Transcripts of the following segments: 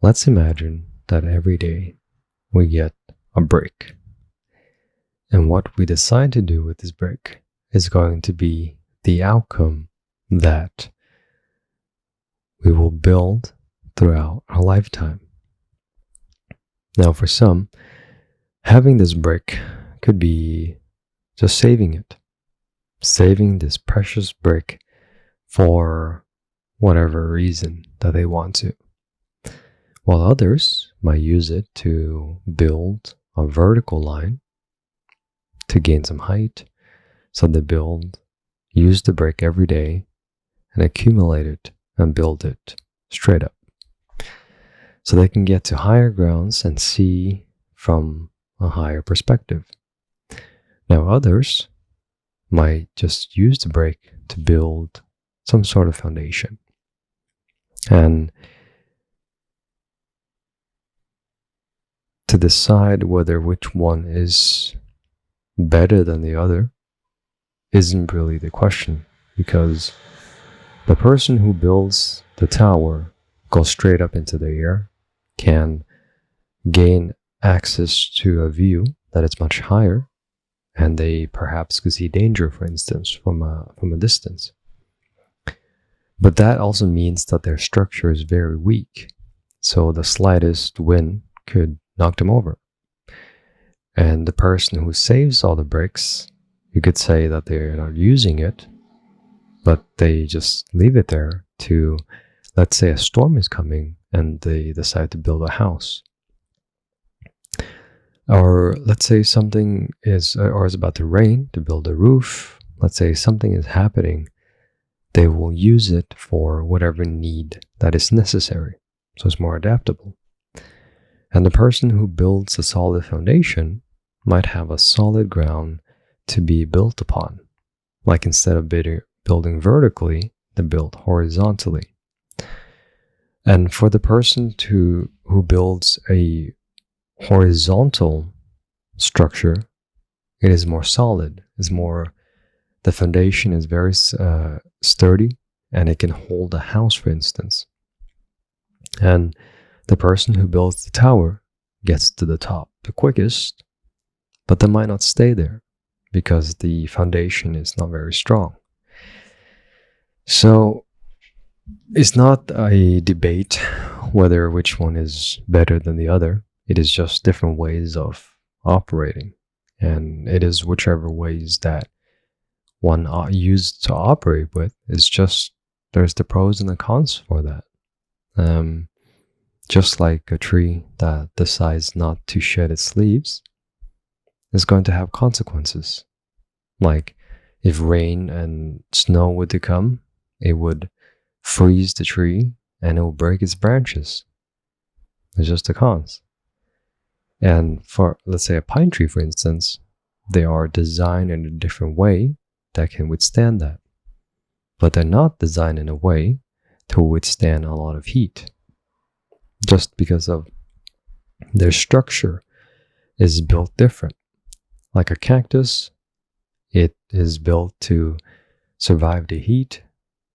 Let's imagine that every day we get a brick. And what we decide to do with this brick is going to be the outcome that we will build throughout our lifetime. Now, for some, having this brick could be just saving it, saving this precious brick for whatever reason that they want to, while others might use it to build a vertical line to gain some height. So they use the brick every day and accumulate it and build it straight up, so they can get to higher grounds and see from a higher perspective. Now others might just use the brick to build some sort of foundation. And to decide whether which one is better than the other isn't really the question, because the person who builds the tower goes straight up into the air, can gain access to a view that is much higher, and they perhaps could see danger, for instance, from a distance. But that also means that their structure is very weak, so the slightest wind could knock them over. And the person who saves all the bricks, you could say that they're not using it, but they just leave it there to, let's say a storm is coming and they decide to build a house. Or let's say something is about to rain, to build a roof. Let's say something is happening. They will use it for whatever need that is necessary. So it's more adaptable. And the person who builds a solid foundation might have a solid ground to be built upon. Like instead of building vertically, they build horizontally. And for the person who builds a horizontal structure, it is more solid. The foundation is very sturdy, and it can hold a house, for instance. And the person who builds the tower gets to the top the quickest, but they might not stay there because the foundation is not very strong. So it's not a debate whether which one is better than the other. It is just different ways of operating. And it is whichever ways that one used to operate with. It's just, there's the pros and the cons for that. Just like a tree that decides not to shed its leaves is going to have consequences. Like if rain and snow were to come, it would freeze the tree and it will break its branches. It's just the cons. And for, let's say, a pine tree, for instance, they are designed in a different way that can withstand that. But they're not designed in a way to withstand a lot of heat, just because of their structure is built different. Like a cactus, it is built to survive the heat,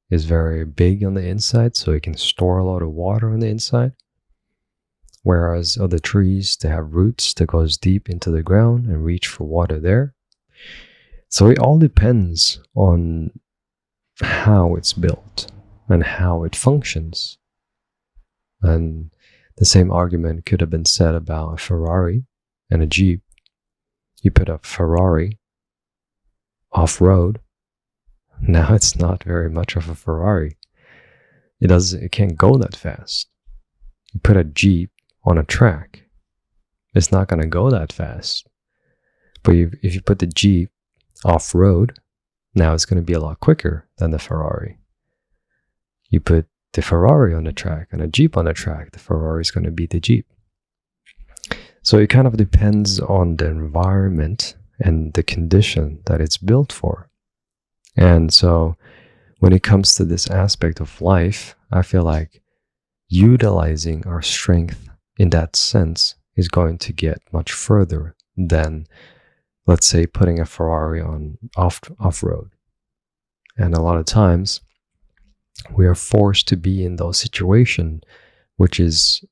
is very big on the inside, so it can store a lot of water on the inside. Whereas other trees, they have roots that goes deep into the ground and reach for water there. So it all depends on how it's built and how it functions. And the same argument could have been said about a Ferrari and a Jeep. You put a Ferrari off-road, now it's not very much of a Ferrari. It can't go that fast. You put a Jeep on a track, it's not going to go that fast. But if you put the Jeep off-road, now it's going to be a lot quicker than the Ferrari. You put the Ferrari on the track and a Jeep on the track, the Ferrari is going to beat the Jeep. So it kind of depends on the environment and the condition that it's built for. And so when it comes to this aspect of life, I feel like utilizing our strength in that sense is going to get much further than, let's say, putting a Ferrari on off-road. And a lot of times we are forced to be in those situations, which is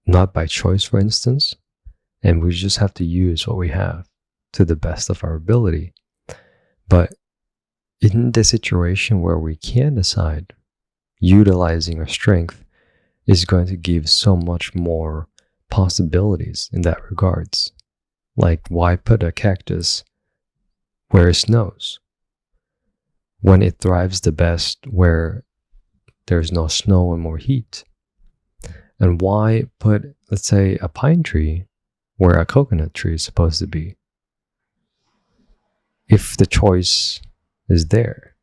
not by choice, for instance, and we just have to use what we have to the best of our ability. But in the situation where we can decide, utilizing our strength is going to give so much more possibilities in that regards. Like, why put a cactus where it snows when it thrives the best where there's no snow and more heat? And why put, let's say, a pine tree where a coconut tree is supposed to be, if the choice is there?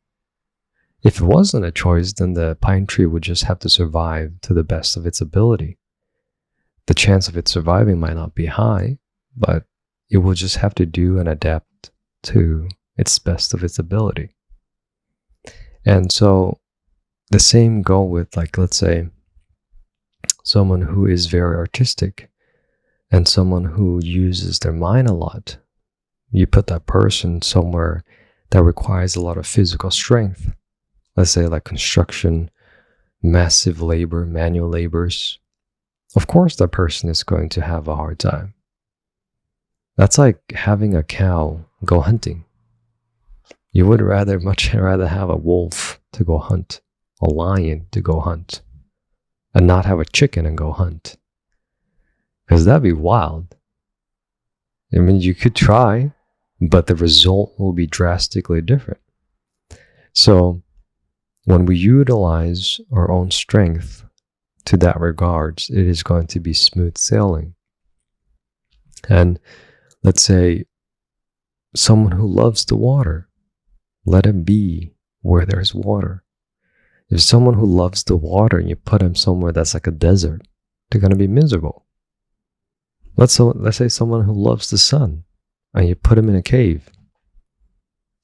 If it wasn't a choice, then the pine tree would just have to survive to the best of its ability. The chance of it surviving might not be high, but it will just have to do and adapt to its best of its ability. And so the same go with, like, let's say, someone who is very artistic and someone who uses their mind a lot. You put that person somewhere that requires a lot of physical strength. Let's say like construction, massive labor, manual labors. Of course, that person is going to have a hard time. That's like having a cow go hunting. You would much rather have a wolf to go hunt, a lion to go hunt, and not have a chicken and go hunt. Because that'd be wild. I mean, you could try, but the result will be drastically different. So when we utilize our own strength to that regards, it is going to be smooth sailing. And let's say someone who loves the water, let him be where there's water. If someone who loves the water and you put him somewhere that's like a desert, they're going to be miserable. Let's say someone who loves the sun and you put him in a cave.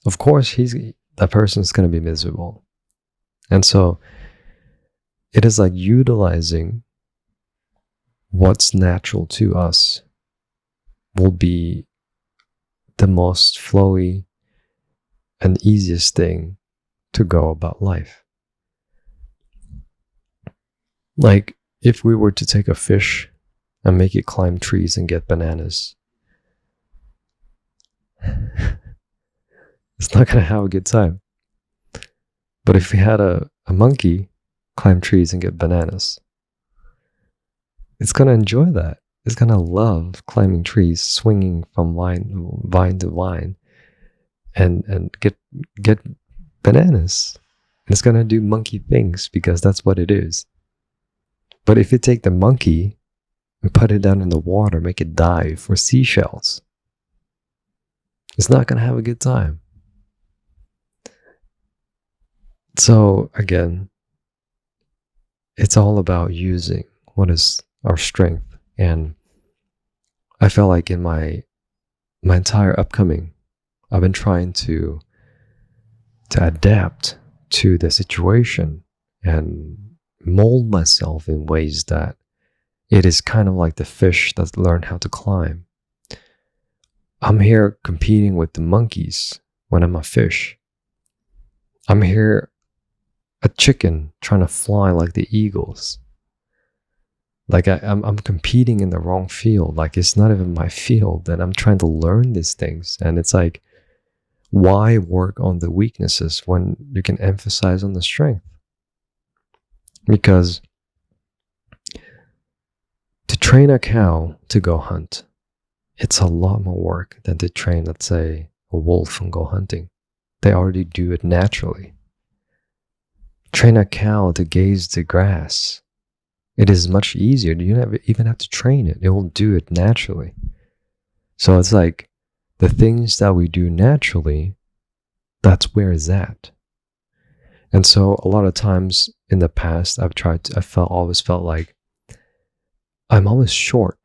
Of course, that person's going to be miserable. And so it is like utilizing what's natural to us will be the most flowy and easiest thing to go about life. Like, if we were to take a fish and make it climb trees and get bananas, it's not going to have a good time. But if we had a monkey climb trees and get bananas, it's going to enjoy that. It's going to love climbing trees, swinging from vine to vine, and get bananas. And it's going to do monkey things because that's what it is. But if you take the monkey and put it down in the water, make it dive for seashells, it's not going to have a good time. So again, it's all about using what is our strength. And I felt like in my entire upcoming, I've been trying to adapt to the situation and mold myself in ways that it is kind of like the fish that learned how to climb. I'm here competing with the monkeys when I'm a fish. I'm here a chicken trying to fly like the eagles. Like I'm competing in the wrong field. Like, it's not even my field, and I'm trying to learn these things. And it's like, why work on the weaknesses when you can emphasize on the strength? Because to train a cow to go hunt, it's a lot more work than to train, let's say, a wolf and go hunting. They already do it naturally. Train a cow to gaze the grass. It is much easier. You don't even have to train it. It will do it naturally. So it's like the things that we do naturally, that's where it's at. And so a lot of times in the past, always felt like I'm always short.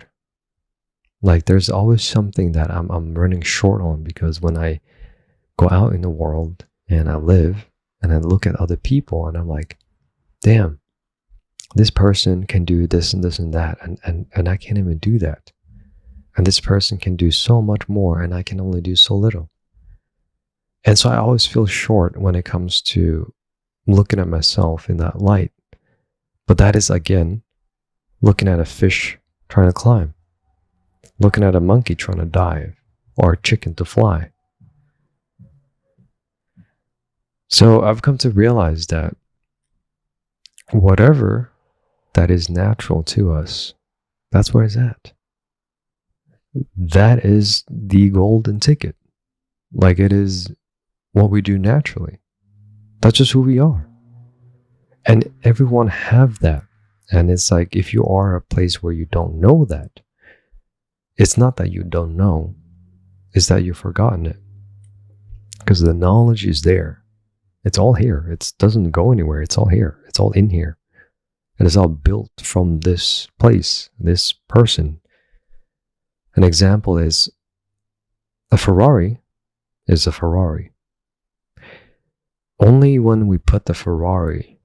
Like, there's always something that I'm running short on, because when I go out in the world and I live and I look at other people and I'm like, damn, this person can do this and this and that, and I can't even do that. And this person can do so much more and I can only do so little. And so I always feel short when it comes to looking at myself in that light. But that is, again, looking at a fish trying to climb, looking at a monkey trying to dive, or a chicken to fly. So I've come to realize that whatever that is natural to us, that's where it's at. That is the golden ticket. Like, it is what we do naturally. That's just who we are. And everyone have that. And it's like, if you are a place where you don't know that, it's not that you don't know, it's that you've forgotten it. Because the knowledge is there. It's all here. It doesn't go anywhere. It's all here. It's all in here. And it's all built from this place, this person. An example is a Ferrari is a Ferrari. Only when we put the Ferrari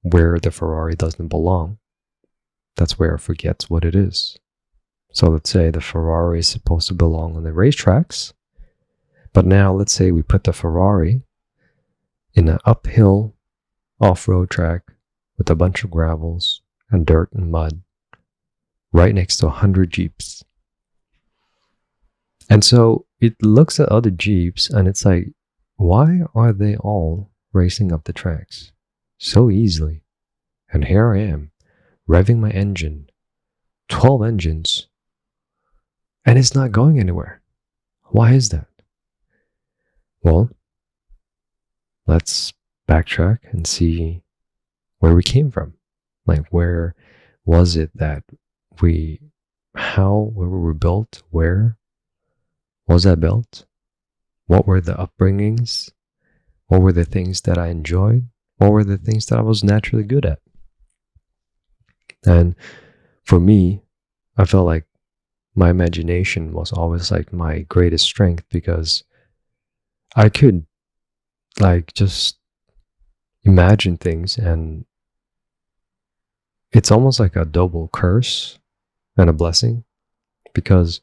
where the Ferrari doesn't belong, that's where it forgets what it is. So let's say the Ferrari is supposed to belong on the racetracks, but now let's say we put the Ferrari in an uphill off-road track with a bunch of gravels and dirt and mud right next to 100 Jeeps. And so it looks at other Jeeps and it's like, why are they all racing up the tracks so easily? And here I am, revving my engine, 12 engines, and it's not going anywhere. Why is that? Well, let's backtrack and see where we came from. Like, where was it that where were we built? Where was I built? What were the upbringings? What were the things that I enjoyed? What were the things that I was naturally good at? And for me, I felt like my imagination was always like my greatest strength, because I could like just imagine things, and it's almost like a double curse and a blessing, because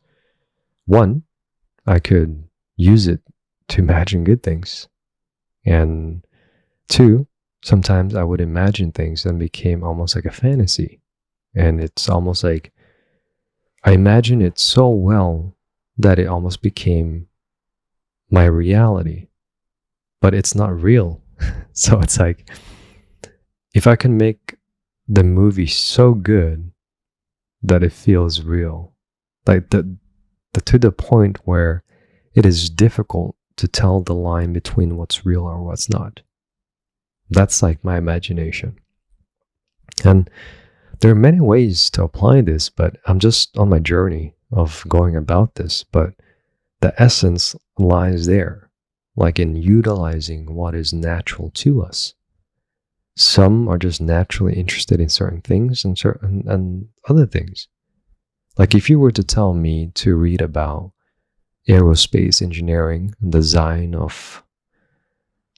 one, I could use it to imagine good things, and two, sometimes I would imagine things and became almost like a fantasy, and it's almost like I imagine it so well that it almost became my reality, but it's not real. So it's like, if I can make the movie so good that it feels real, like to the point where it is difficult to tell the line between what's real or what's not. That's like my imagination. And there are many ways to apply this, but I'm just on my journey of going about this. But the essence lies there, like in utilizing what is natural to us. Some are just naturally interested in certain things and other things. Like, if you were to tell me to read about aerospace engineering and design of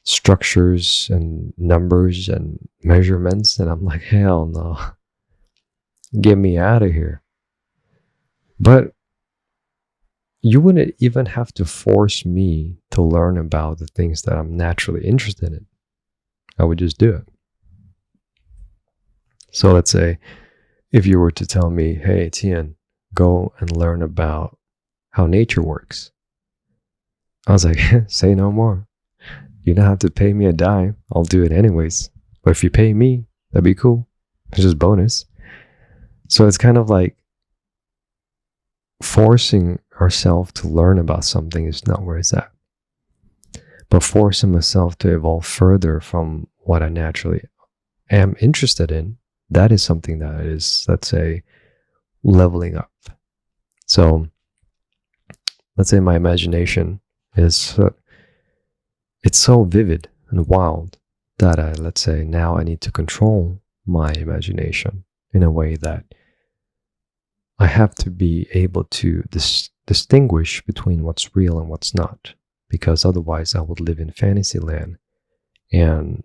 structures and numbers and measurements, and I'm like, hell no, get me out of here. But you wouldn't even have to force me to learn about the things that I'm naturally interested in. I would just do it. So let's say if you were to tell me, hey, Tian, go and learn about how nature works, I was like, say no more. You don't have to pay me a dime. I'll do it anyways. But if you pay me, that'd be cool. It's just bonus. So it's kind of like forcing ourselves to learn about something is not where it's at. But forcing myself to evolve further from what I naturally am interested in, that is something that is, let's say, leveling up. So let's say my imagination is it's so vivid and wild that let's say now I need to control my imagination in a way that I have to be able to distinguish between what's real and what's not, because otherwise I would live in fantasy land and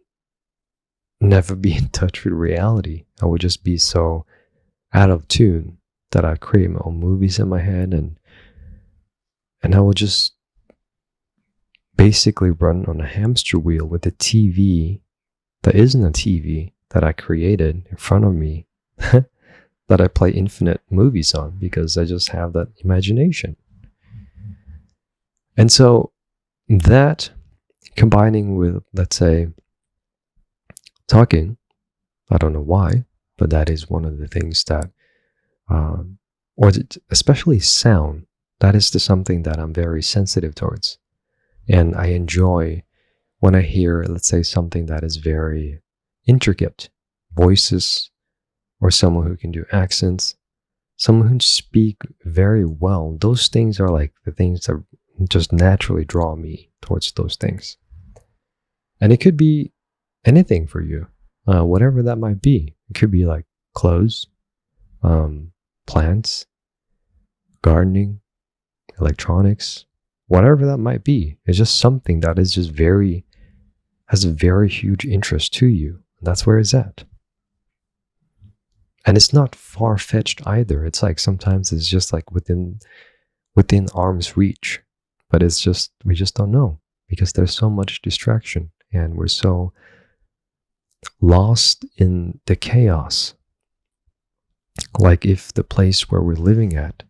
never be in touch with reality. I would just be so out of tune that I create my own movies in my head, and I will just basically run on a hamster wheel with a TV that isn't a TV that I created in front of me. that I play infinite movies on because I just have that imagination. And so that combining with, let's say, talking, I don't know why, but that is one of the things that, especially sound, that is something that I'm very sensitive towards. And I enjoy when I hear, let's say, something that is very intricate, voices, or someone who can do accents, someone who can speak very well. Those things are like the things that just naturally draw me towards those things. And it could be anything for you, whatever that might be. It could be like clothes, plants, gardening, electronics, whatever that might be. It's just something that is just has a very huge interest to you. That's where it's at. And it's not far-fetched either. It's like sometimes it's just like within arm's reach. But it's just, we just don't know because there's so much distraction and we're so lost in the chaos. Like if the place where we're living at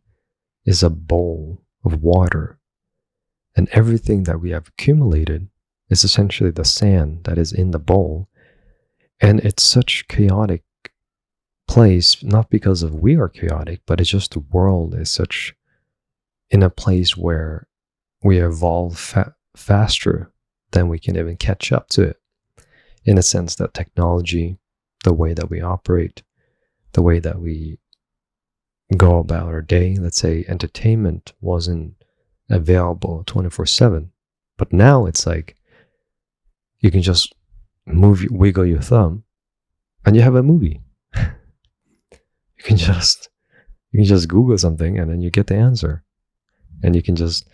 is a bowl of water and everything that we have accumulated is essentially the sand that is in the bowl, and it's such chaotic place, not because of we are chaotic, but it's just the world is such in a place where we evolve faster than we can even catch up to it. In a sense that technology, the way that we operate, the way that we go about our day, let's say entertainment wasn't available 24/7, but now it's like you can just wiggle your thumb and you have a movie. You can just Google something and then you get the answer. And you can just,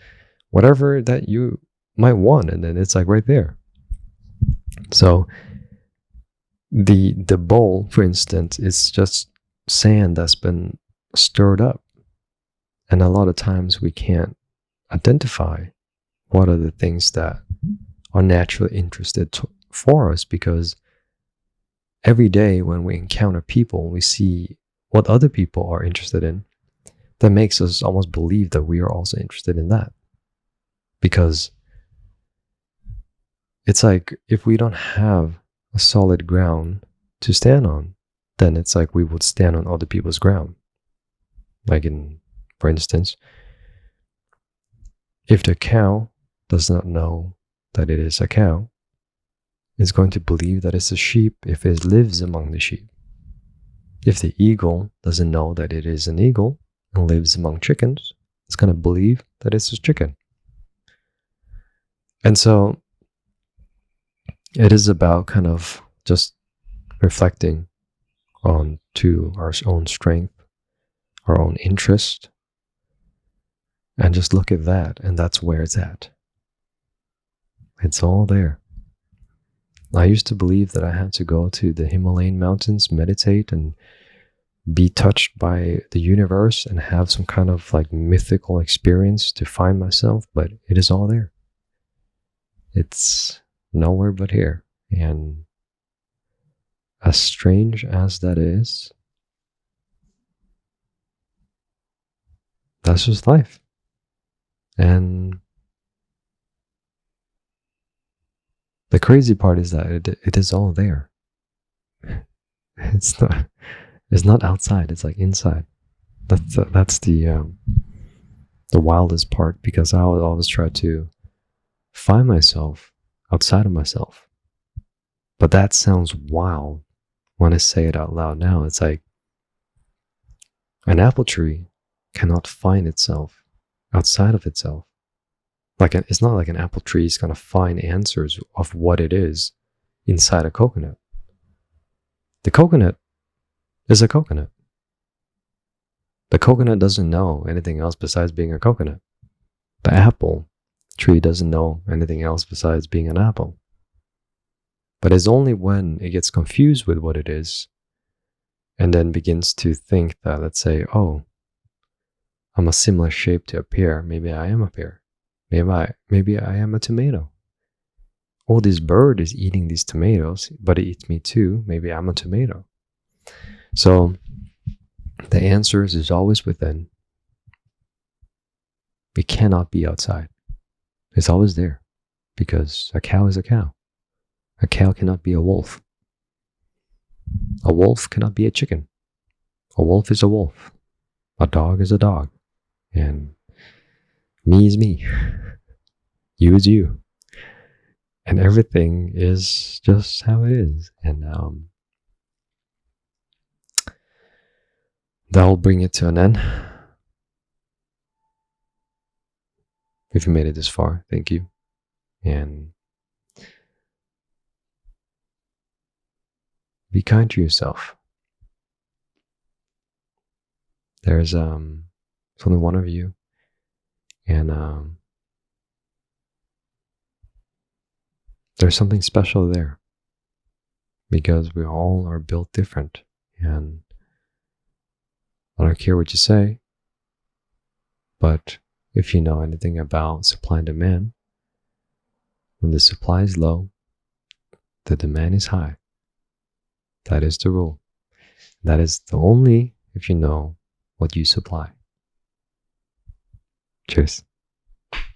whatever that you might want, and then it's like right there. So the bowl, for instance, is just sand that's been stirred up. And a lot of times we can't identify what are the things that are naturally interested for us, because every day when we encounter people, we see what other people are interested in. That makes us almost believe that we are also interested in that. Because it's like if we don't have a solid ground to stand on, then it's like we would stand on other people's ground. Like for instance, if the cow does not know that it is a cow, it's going to believe that it's a sheep if it lives among the sheep. If the eagle doesn't know that it is an eagle and lives among chickens, it's going to believe that it's a chicken. And so it is about kind of just reflecting on to our own strength, our own interest, and just look at that, and that's where it's at. It's all there. I used to believe that I had to go to the Himalayan mountains, meditate, and be touched by the universe and have some kind of like mythical experience to find myself, but it is all there. It's nowhere but here. And as strange as that is, that's just life. And the crazy part is that it is all there. It's not outside, it's like inside. That's the wildest part, because I would always try to find myself outside of myself. But that sounds wild when I say it out loud now. It's like an apple tree cannot find itself outside of itself. It's not like an apple tree is going to find answers of what it is inside a coconut. The coconut is a coconut. The coconut doesn't know anything else besides being a coconut. The apple tree doesn't know anything else besides being an apple. But it's only when it gets confused with what it is and then begins to think that, let's say, oh, I'm a similar shape to a pear. Maybe I am a pear. Maybe I am a tomato. Oh, this bird is eating these tomatoes, but it eats me too. Maybe I'm a tomato. So The answer is always within. It cannot be outside. It's always there, because a cow is a cow. A cow cannot be a wolf. A wolf cannot be a chicken. A wolf is a wolf. A dog is a dog. And me is me. You is you. And everything is just how it is. And that will bring it to an end. If you made it this far, thank you. And be kind to yourself. There's only one of you. And there's something special there. Because we all are built different. And I don't care what you say, but if you know anything about supply and demand, when the supply is low, the demand is high. That is the rule. That is the only if you know what you supply. Cheers.